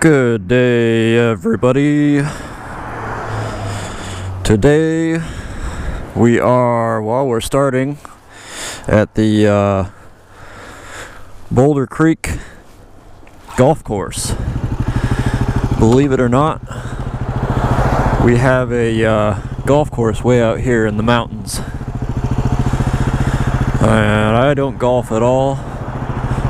Good day, everybody. Today we're starting at the Boulder Creek golf course. Believe it or not, we have a golf course way out here in the mountains. And I don't golf at all,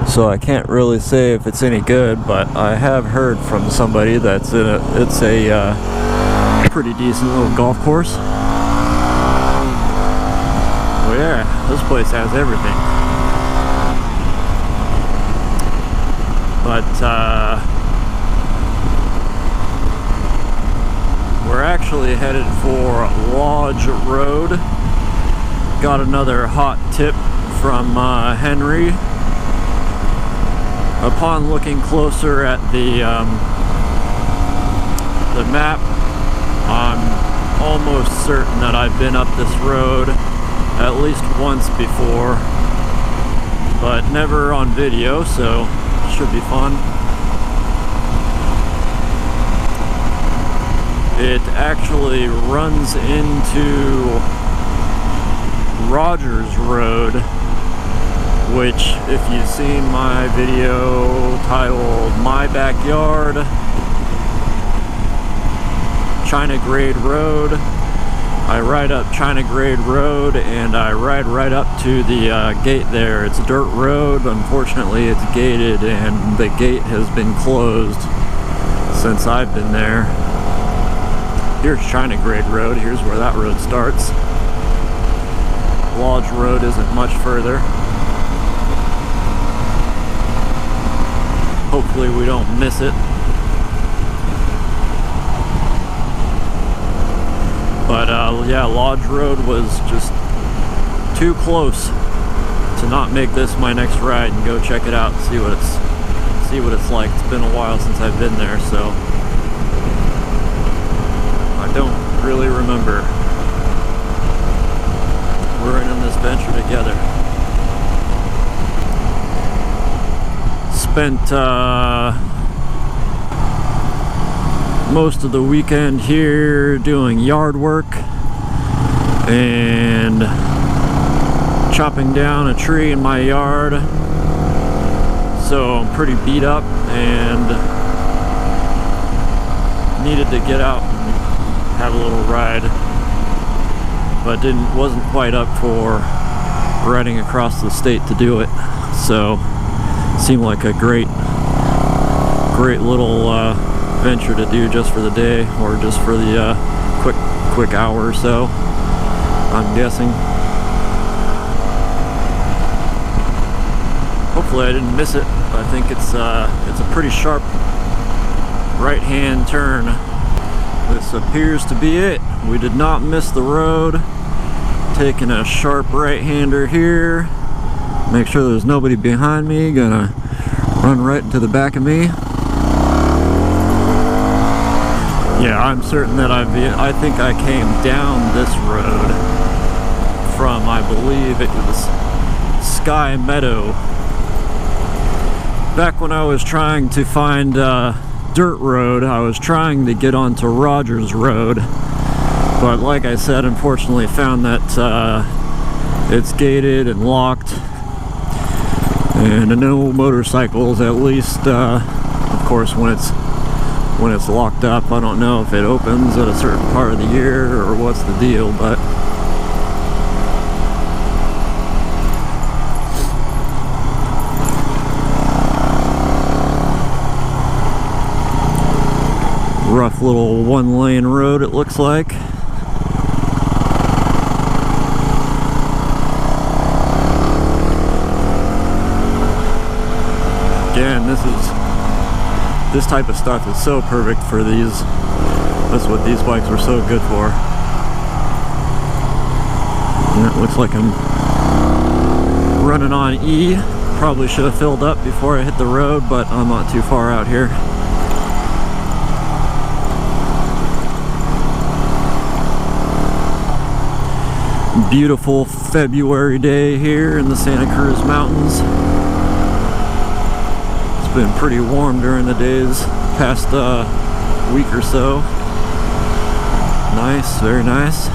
so I can't really say if it's any good, but I have heard from somebody that's it's a pretty decent little golf course. Well, yeah, this place has everything. But we're actually headed for Lodge Road. Got another hot tip from Henry. Upon looking closer at the map, I'm almost certain that I've been up this road at least once before, but never on video, so it should be fun. It actually runs into Rogers Road, which, if you've seen my video titled My Backyard, China Grade Road, I ride up China Grade Road and I ride right up to the gate there. It's a dirt road. Unfortunately, it's gated and the gate has been closed since I've been there. Here's China Grade Road. Here's where that road starts. Lodge Road isn't much further. Hopefully we don't miss it. But yeah, Lodge Road was just too close to not make this my next ride and go check it out and see what it's like. It's been a while since I've been there, so I don't really remember. We're in this venture together. Spent most of the weekend here doing yard work and chopping down a tree in my yard, so I'm pretty beat up and needed to get out and have a little ride, but wasn't quite up for riding across the state to do it, so seemed like a great little venture to do just for the day, or just for the quick hour or so, I'm guessing. Hopefully I didn't miss it. I think it's a pretty sharp right-hand turn. This appears to be it. We did not miss the road. Taking a sharp right-hander here. Make sure there's nobody behind me. Gonna run right into the back of me. Yeah, I'm certain that I think I came down this road from, I believe it was Sky Meadow. Back when I was trying to find dirt road, I was trying to get onto Rogers Road, but like I said, unfortunately found that it's gated and locked, and no motorcycles, at least of course when it's locked up. I don't know if it opens at a certain part of the year or what's the deal, but rough little one-lane road it looks like. Again, this type of stuff is so perfect for these. That's what these bikes were so good for. And it looks like I'm running on E. Probably should have filled up before I hit the road, but I'm not too far out here. Beautiful February day here in the Santa Cruz mountains. It's been pretty warm during the days past week or so. Nice, very nice.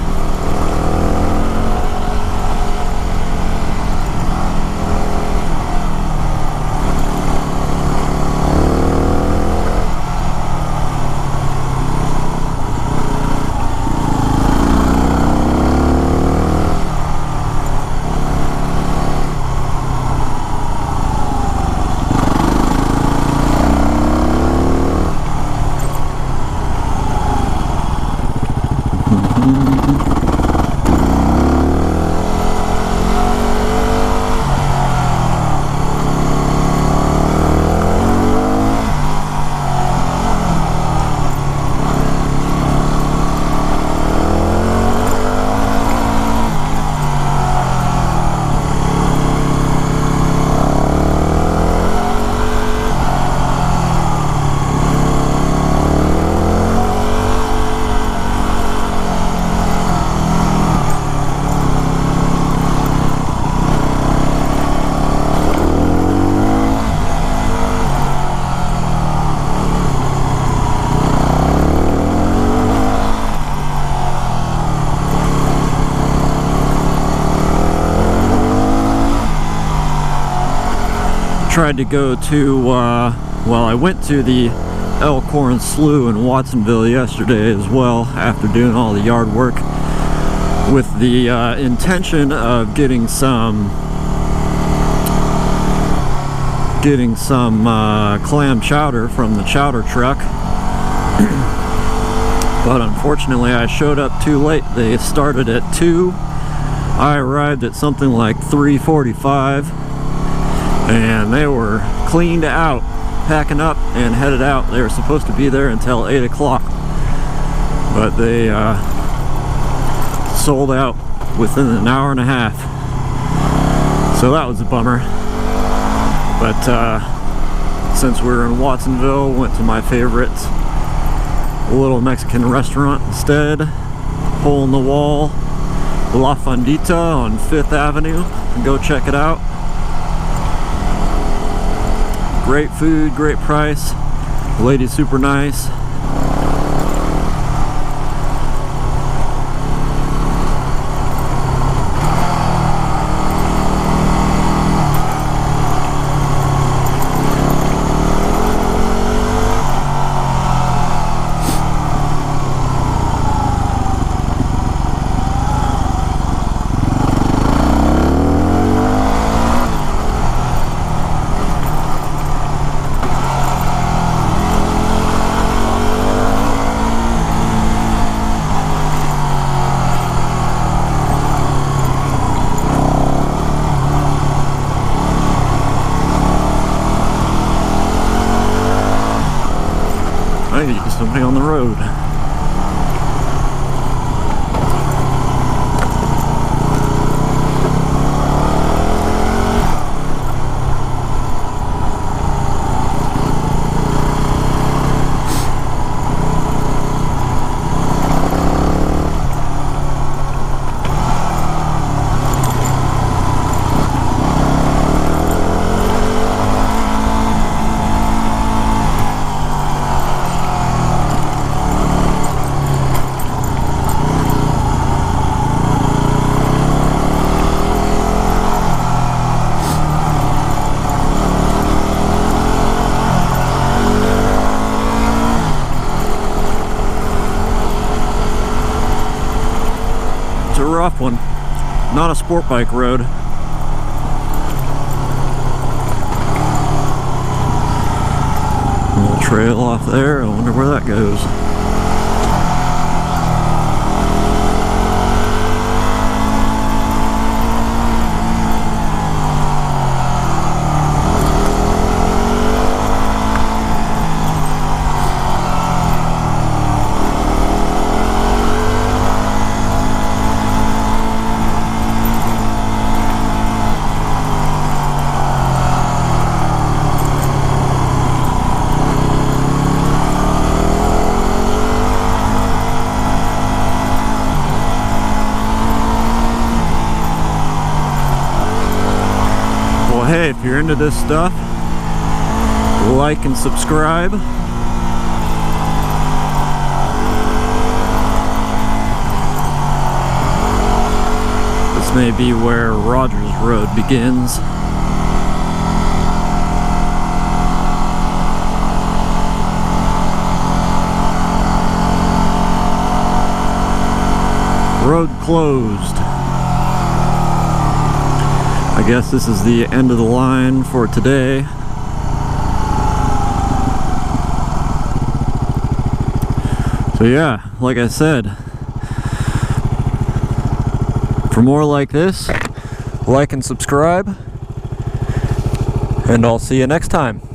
Tried to go to, well, I went to the Elkhorn Slough in Watsonville yesterday as well, after doing all the yard work, with the intention of getting some clam chowder from the chowder truck. But unfortunately I showed up too late. They started at 2. I arrived at something like 3:45. And they were cleaned out, packing up and headed out. They were supposed to be there until 8 o'clock, but they sold out within an hour and a half. So that was a bummer. But since we're in Watsonville, went to my favorite little Mexican restaurant instead. Hole in the Wall, La Fondita on 5th Avenue. Go check it out. Great food, great price. The lady's super nice. Hey, somebody on the road. A rough one, not a sport bike road. A little trail off there, I wonder where that goes. Hey, if you're into this stuff, like and subscribe. This may be where Rogers Road begins. Road closed. I guess this is the end of the line for today. So yeah, like I said, for more like this, like and subscribe, and I'll see you next time.